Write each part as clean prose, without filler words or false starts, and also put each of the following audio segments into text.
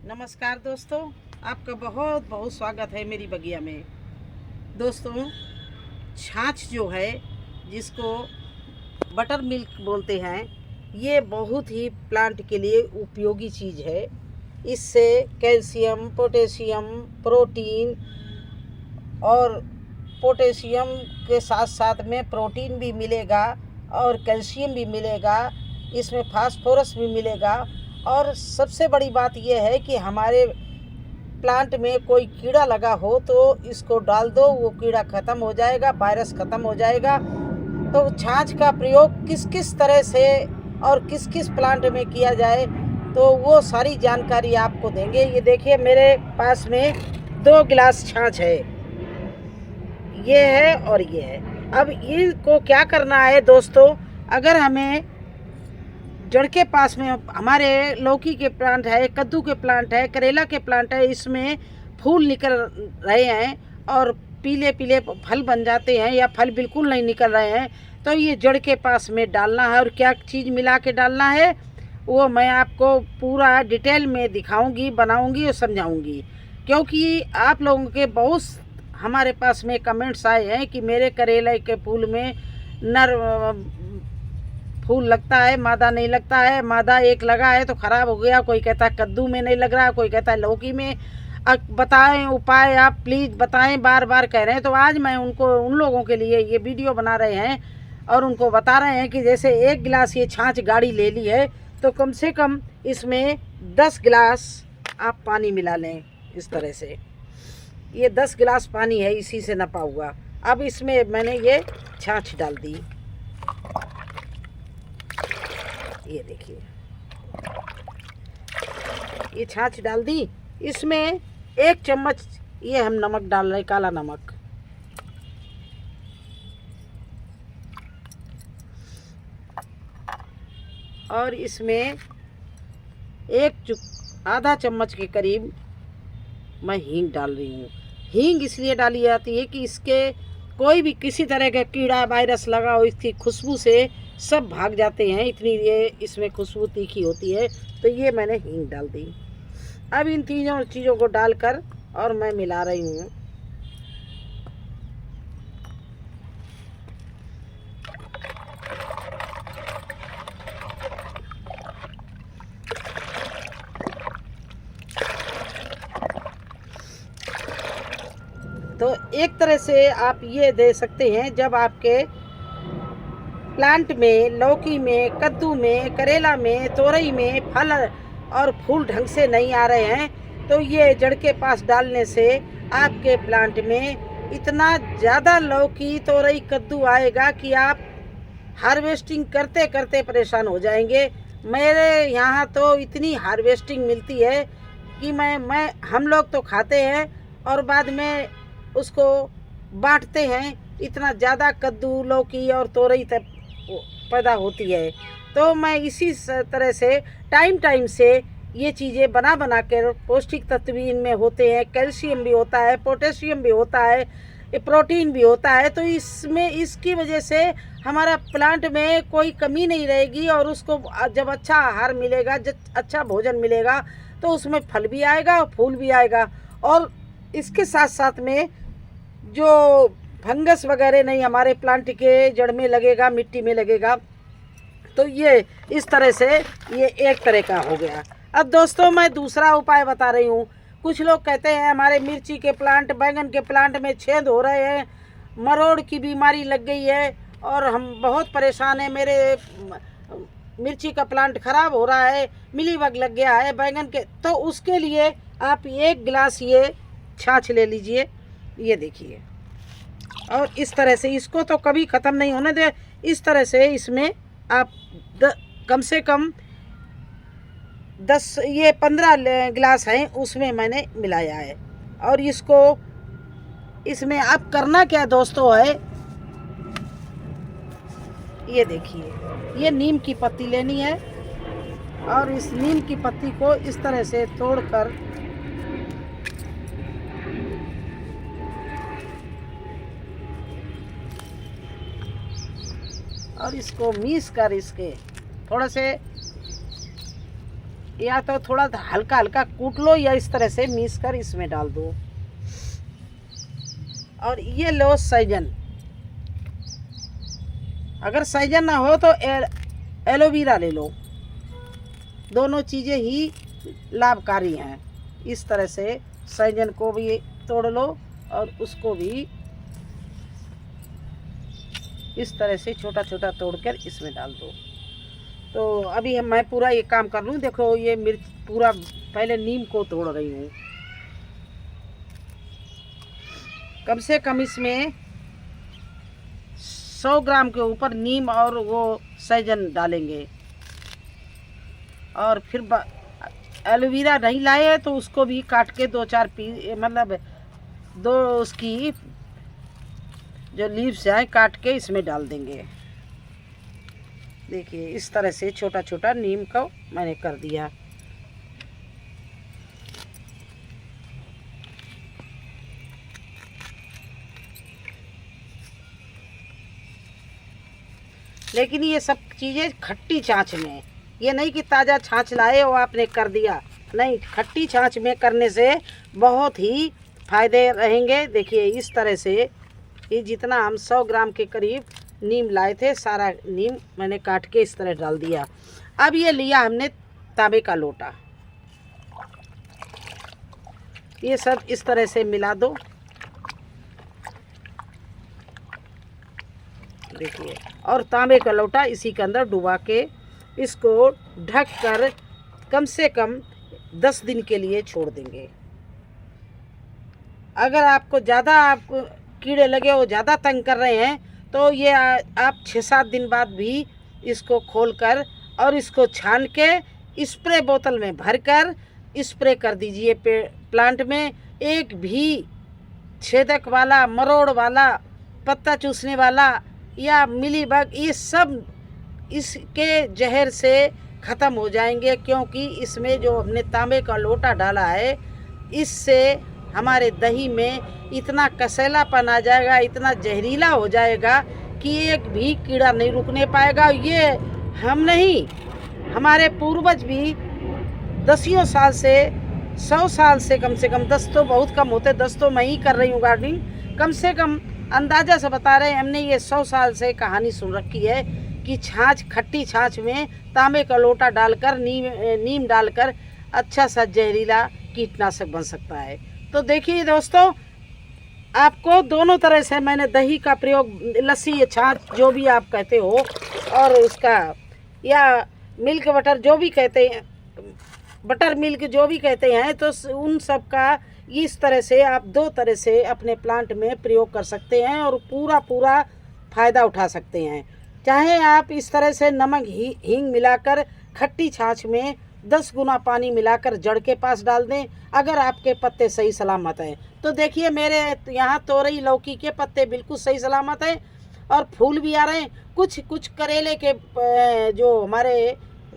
नमस्कार दोस्तों, आपका बहुत बहुत स्वागत है मेरी बगिया में। दोस्तों, छाछ जो है जिसको बटर मिल्क बोलते हैं, ये बहुत ही प्लांट के लिए उपयोगी चीज़ है। इससे कैल्शियम, पोटेशियम, प्रोटीन और पोटेशियम के साथ साथ में प्रोटीन भी मिलेगा और कैल्शियम भी मिलेगा। इसमें फास्फोरस भी मिलेगा। और सबसे बड़ी बात यह है कि हमारे प्लांट में कोई कीड़ा लगा हो तो इसको डाल दो, वो कीड़ा ख़त्म हो जाएगा, वायरस ख़त्म हो जाएगा। तो छाछ का प्रयोग किस किस तरह से और किस किस प्लांट में किया जाए, तो वो सारी जानकारी आपको देंगे। ये देखिए, मेरे पास में 2 गिलास छाछ है, ये है और ये है। अब इनको क्या करना है दोस्तों, अगर हमें जड़ के पास में हमारे लौकी के प्लांट है, कद्दू के प्लांट है, करेला के प्लांट है, इसमें फूल निकल रहे हैं और पीले पीले फल बन जाते हैं या फल बिल्कुल नहीं निकल रहे हैं, तो ये जड़ के पास में डालना है। और क्या चीज़ मिला के डालना है वो मैं आपको पूरा डिटेल में दिखाऊंगी, बनाऊंगी और समझाऊंगी। क्योंकि आप लोगों के बहुत हमारे पास में कमेंट्स आए हैं कि मेरे करेले के फूल में नर फूल लगता है, मादा नहीं लगता है, मादा एक लगा है तो ख़राब हो गया। कोई कहता है कद्दू में नहीं लग रहा, कोई कहता है लौकी में। अब बताएं उपाय, आप प्लीज़ बताएं, बार बार कह रहे हैं। तो आज मैं उन लोगों के लिए ये वीडियो बना रहे हैं और उनको बता रहे हैं कि जैसे 1 गिलास ये छाछ गाढ़ी ले ली है तो कम से कम इसमें 10 गिलास आप पानी मिला लें। इस तरह से ये 10 गिलास पानी है, इसी से नपा हुआ। अब इसमें मैंने ये छाछ डाल दी, ये देखिए, ये छाछ डाल दी। इसमें 1 चम्मच ये हम नमक डाल रहे, काला नमक। और इसमें आधा चम्मच के करीब मैं हींग डाल रही हूँ। हींग इसलिए डाली जाती है कि इसके कोई भी किसी तरह का कीड़ा वायरस लगा हो, इसकी खुशबू से सब भाग जाते हैं, इतनी ये इसमें खुशबू तीखी होती है। तो ये मैंने हींग डाल दी। अब इन तीनों चीज़ों को डालकर और मैं मिला रही हूँ। तो एक तरह से आप ये दे सकते हैं, जब आपके प्लांट में, लौकी में, कद्दू में, करेला में, तोरई में फल और फूल ढंग से नहीं आ रहे हैं, तो ये जड़ के पास डालने से आपके प्लांट में इतना ज़्यादा लौकी, तोरई, कद्दू आएगा कि आप हार्वेस्टिंग करते करते परेशान हो जाएंगे। मेरे यहाँ तो इतनी हार्वेस्टिंग मिलती है कि मैं हम लोग तो खाते हैं और बाद में उसको बांटते हैं। इतना ज़्यादा कद्दू, लौकी और तोरई तक पैदा होती है। तो मैं इसी तरह से टाइम से ये चीज़ें बना कर, पौष्टिक तत्व भी इनमें होते हैं, कैल्शियम भी होता है, पोटेशियम भी होता है, प्रोटीन भी होता है। तो इसमें इसकी वजह से हमारा प्लांट में कोई कमी नहीं रहेगी और उसको जब अच्छा आहार मिलेगा, जब अच्छा भोजन मिलेगा, तो उसमें फल भी आएगा और फूल भी आएगा। और इसके साथ साथ में जो फंगस वगैरह नहीं हमारे प्लांट के जड़ में लगेगा, मिट्टी में लगेगा। तो ये इस तरह से ये एक तरह का हो गया। अब दोस्तों, मैं दूसरा उपाय बता रही हूँ। कुछ लोग कहते हैं हमारे मिर्ची के प्लांट, बैंगन के प्लांट में छेद हो रहे हैं, मरोड़ की बीमारी लग गई है और हम बहुत परेशान हैं, मेरे मिर्ची का प्लांट ख़राब हो रहा है, मिलीबग लग गया है बैंगन के। तो उसके लिए आप 1 गिलास ये छाछ ले लीजिए, ये देखिए। और इस तरह से इसको तो कभी ख़त्म नहीं होने दे। इस तरह से इसमें आप कम से कम 15 गिलास हैं, उसमें मैंने मिलाया है। और इसको इसमें आप करना क्या दोस्तों है, ये देखिए, ये नीम की पत्ती लेनी है और इस नीम की पत्ती को इस तरह से तोड़कर और इसको मीस कर इसके थोड़े से या तो थोड़ा हल्का हल्का कूट लो या इस तरह से मीस कर इसमें डाल दो। और ये लो सहजन, अगर सहजन ना हो तो एलोवेरा ले लो, दोनों चीज़ें ही लाभकारी हैं। इस तरह से सहजन को भी तोड़ लो और उसको भी इस तरह से छोटा छोटा तोड़कर इसमें डाल दो। तो अभी मैं पूरा ये काम कर लूँ। देखो ये मिर्च पूरा, पहले नीम को तोड़ रही हूँ। कम से कम इसमें 100 ग्राम के ऊपर नीम और वो सहजन डालेंगे। और फिर एलोवेरा नहीं लाए तो उसको भी काट के 2-4 पीस, मतलब 2 उसकी जो लीव्स हैं काट के इसमें डाल देंगे। देखिए इस तरह से छोटा छोटा नीम को मैंने कर दिया। लेकिन ये सब चीज़ें खट्टी छाछ में, ये नहीं कि ताज़ा छाछ लाए और आपने कर दिया, नहीं, खट्टी छाछ में करने से बहुत ही फायदे रहेंगे। देखिए इस तरह से ये जितना हम 100 ग्राम के करीब नीम लाए थे, सारा नीम मैंने काट के इस तरह डाल दिया। अब ये लिया हमने तांबे का लोटा, ये सब इस तरह से मिला दो। देखिए, और तांबे का लोटा इसी के अंदर डुबा के इसको ढक कर कम से कम 10 दिन के लिए छोड़ देंगे। अगर आपको ज़्यादा आपको कीड़े लगे हो, ज़्यादा तंग कर रहे हैं, तो ये आप 6-7 दिन बाद भी इसको खोलकर और इसको छान के स्प्रे बोतल में भरकर स्प्रे कर दीजिए प्लांट में। एक भी छेदक वाला, मरोड़ वाला, पत्ता चूसने वाला या मिलीबग, ये सब इसके जहर से ख़त्म हो जाएंगे। क्योंकि इसमें जो हमने तांबे का लोटा डाला है, इससे हमारे दही में इतना कसैलापन आ जाएगा, इतना जहरीला हो जाएगा कि एक भी कीड़ा नहीं रुकने पाएगा। ये हम नहीं, हमारे पूर्वज भी 10 साल से, 100 साल से कम 10 तो बहुत कम होते, 10 तो मैं ही कर रही हूँ गार्डनिंग, कम से कम अंदाज़ा से बता रहे हैं। हमने ये 100 साल से कहानी सुन रखी है कि छाछ, खट्टी छाछ में तांबे का लोटा डालकर, नीम डालकर अच्छा सा जहरीला कीटनाशक बन सकता है। तो देखिए दोस्तों, आपको दोनों तरह से मैंने दही का प्रयोग, लस्सी या छाछ जो भी आप कहते हो, और उसका या मिल्क बटर जो भी कहते हैं, बटर मिल्क जो भी कहते हैं, तो उन सब का इस तरह से आप 2 तरह से अपने प्लांट में प्रयोग कर सकते हैं और पूरा फ़ायदा उठा सकते हैं। चाहे आप इस तरह से नमक हींग मिलाकर खट्टी छाछ में 10 गुना पानी मिलाकर जड़ के पास डाल दें, अगर आपके पत्ते सही सलामत हैं। तो देखिए मेरे यहाँ तोरई लौकी के पत्ते बिल्कुल सही सलामत हैं और फूल भी आ रहे हैं। कुछ करेले के जो हमारे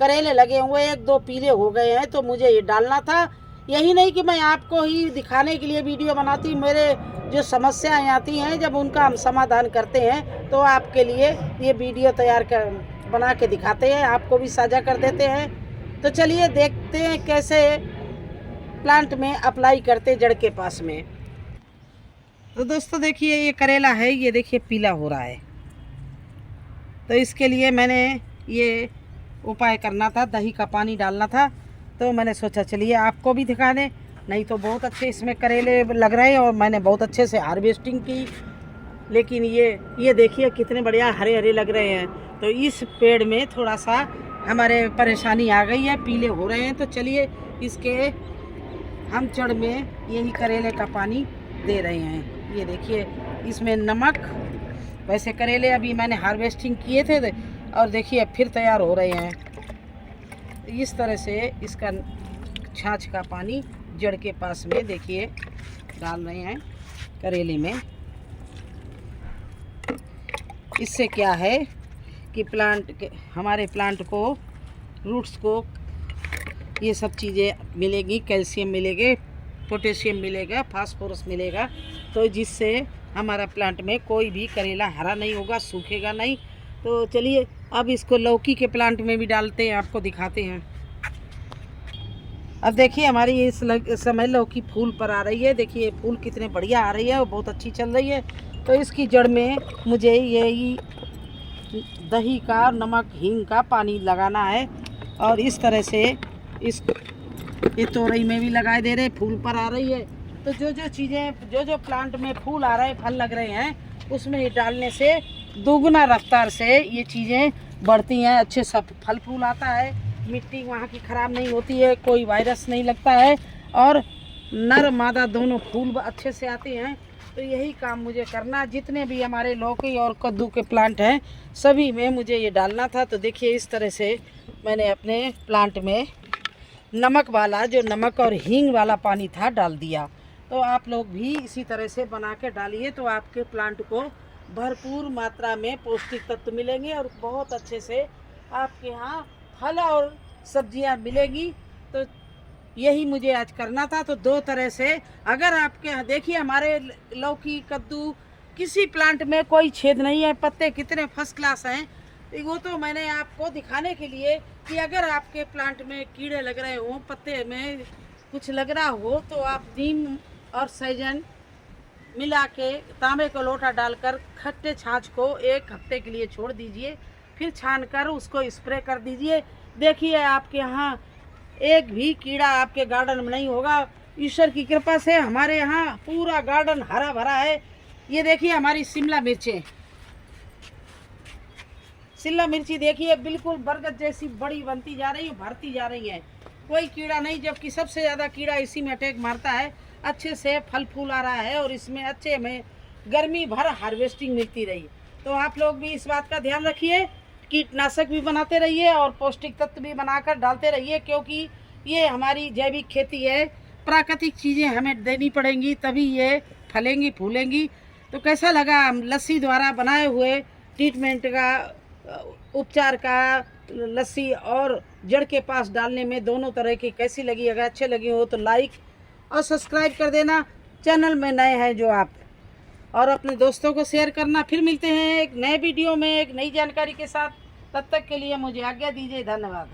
करेले लगे हुए 1-2 पीले हो गए हैं, तो मुझे ये डालना था। यही नहीं कि मैं आपको ही दिखाने के लिए वीडियो बनाती, मेरे जो समस्याएं आती हैं जब उनका हम समाधान करते हैं तो आपके लिए ये वीडियो तैयार कर बना के दिखाते हैं, आपको भी साझा कर देते हैं। तो चलिए देखते हैं कैसे प्लांट में अप्लाई करते जड़ के पास में। तो दोस्तों देखिए ये करेला है, ये देखिए पीला हो रहा है, तो इसके लिए मैंने ये उपाय करना था, दही का पानी डालना था। तो मैंने सोचा चलिए आपको भी दिखा दें। नहीं तो बहुत अच्छे इसमें करेले लग रहे हैं और मैंने बहुत अच्छे से हार्वेस्टिंग की, लेकिन ये देखिए कितने बढ़िया हरे हरे लग रहे हैं। तो इस पेड़ में थोड़ा सा हमारे परेशानी आ गई है, पीले हो रहे हैं। तो चलिए इसके हम जड़ में यही करेले का पानी दे रहे हैं। ये देखिए इसमें नमक, वैसे करेले अभी मैंने हार्वेस्टिंग किए थे और देखिए फिर तैयार हो रहे हैं। इस तरह से इसका छाछ का पानी जड़ के पास में देखिए डाल रहे हैं करेले में। इससे क्या है कि हमारे प्लांट को, रूट्स को ये सब चीज़ें मिलेगी, कैल्शियम मिलेंगे, पोटेशियम मिलेगा, फास्फोरस मिलेगा, तो जिससे हमारा प्लांट में कोई भी करेला हरा नहीं होगा, सूखेगा नहीं। तो चलिए अब इसको लौकी के प्लांट में भी डालते हैं, आपको दिखाते हैं। अब देखिए हमारी इस समय लौकी फूल पर आ रही है। देखिए फूल कितने बढ़िया आ रही है और बहुत अच्छी चल रही है। तो इसकी जड़ में मुझे यही दही का, नमक, हींग का पानी लगाना है और इस तरह से इस ये तोरई में भी लगाए दे रहे, फूल पर आ रही है। तो जो चीज़ें जो प्लांट में फूल आ रहे हैं, फल लग रहे हैं, उसमें ये डालने से दोगुना रफ्तार से ये चीज़ें बढ़ती हैं, अच्छे सब फल फूल आता है, मिट्टी वहाँ की ख़राब नहीं होती है, कोई वायरस नहीं लगता है और नर मादा दोनों फूल अच्छे से आते हैं। तो यही काम मुझे करना, जितने भी हमारे लौकी और कद्दू के प्लांट हैं सभी में मुझे ये डालना था। तो देखिए इस तरह से मैंने अपने प्लांट में नमक वाला, जो नमक और हींग वाला पानी था, डाल दिया। तो आप लोग भी इसी तरह से बना के डालिए तो आपके प्लांट को भरपूर मात्रा में पौष्टिक तत्व मिलेंगे और बहुत अच्छे से आपके यहाँ फल और सब्जियाँ मिलेंगी। तो यही मुझे आज करना था। तो दो तरह से, अगर आपके यहाँ देखिए हमारे लौकी, कद्दू, किसी प्लांट में कोई छेद नहीं है, पत्ते कितने फर्स्ट क्लास हैं। वो तो मैंने आपको दिखाने के लिए कि अगर आपके प्लांट में कीड़े लग रहे हों, पत्ते में कुछ लग रहा हो, तो आप नीम और सहजन मिला के तांबे का लोटा डालकर खट्टे छाछ को 1 हफ्ते के लिए छोड़ दीजिए, फिर छान कर उसको स्प्रे कर दीजिए। देखिए आपके यहाँ एक भी कीड़ा आपके गार्डन में नहीं होगा। ईश्वर की कृपा से हमारे यहाँ पूरा गार्डन हरा भरा है। ये देखिए हमारी शिमला मिर्चें, शिमला मिर्ची देखिए बिल्कुल बरगद जैसी बड़ी बनती जा रही है, भरती जा रही है, कोई कीड़ा नहीं, जबकि सबसे ज़्यादा कीड़ा इसी में अटैक मारता है। अच्छे से फल फूल आ रहा है और इसमें अच्छे में गर्मी भर हार्वेस्टिंग मिलती रही। तो आप लोग भी इस बात का ध्यान रखिए, कीटनाशक भी बनाते रहिए और पौष्टिक तत्व भी बनाकर डालते रहिए, क्योंकि ये हमारी जैविक खेती है। प्राकृतिक चीज़ें हमें देनी पड़ेंगी तभी ये फलेंगी फूलेंगी। तो कैसा लगा लस्सी द्वारा बनाए हुए ट्रीटमेंट का, उपचार का, लस्सी और जड़ के पास डालने में दोनों तरह की कैसी लगी? अगर अच्छे लगी हो तो लाइक और सब्सक्राइब कर देना, चैनल में नए हैं जो आप, और अपने दोस्तों को शेयर करना। फिर मिलते हैं एक नए वीडियो में एक नई जानकारी के साथ। तब तक के लिए मुझे आज्ञा दीजिए। धन्यवाद।